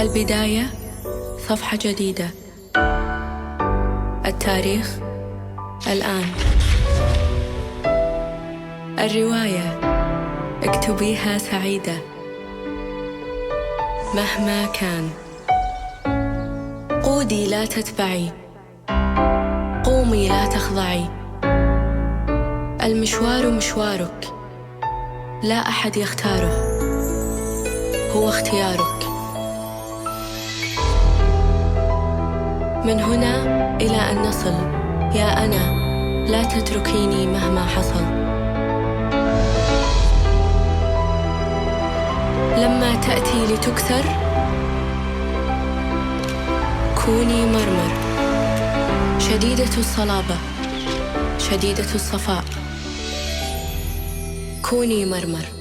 البداية صفحة جديدة. التاريخ الآن. الرواية اكتبيها سعيدة مهما كان. قودي لا تتبعي، قومي لا تخضعي. المشوار مشوارك، لا أحد يختاره، هو اختيارك. من هنا إلى أن نصل، يا أنا لا تتركيني مهما حصل. لما تأتي لتكسر كوني مرمر، شديدة الصلابة شديدة الصفاء. كوني مرمر.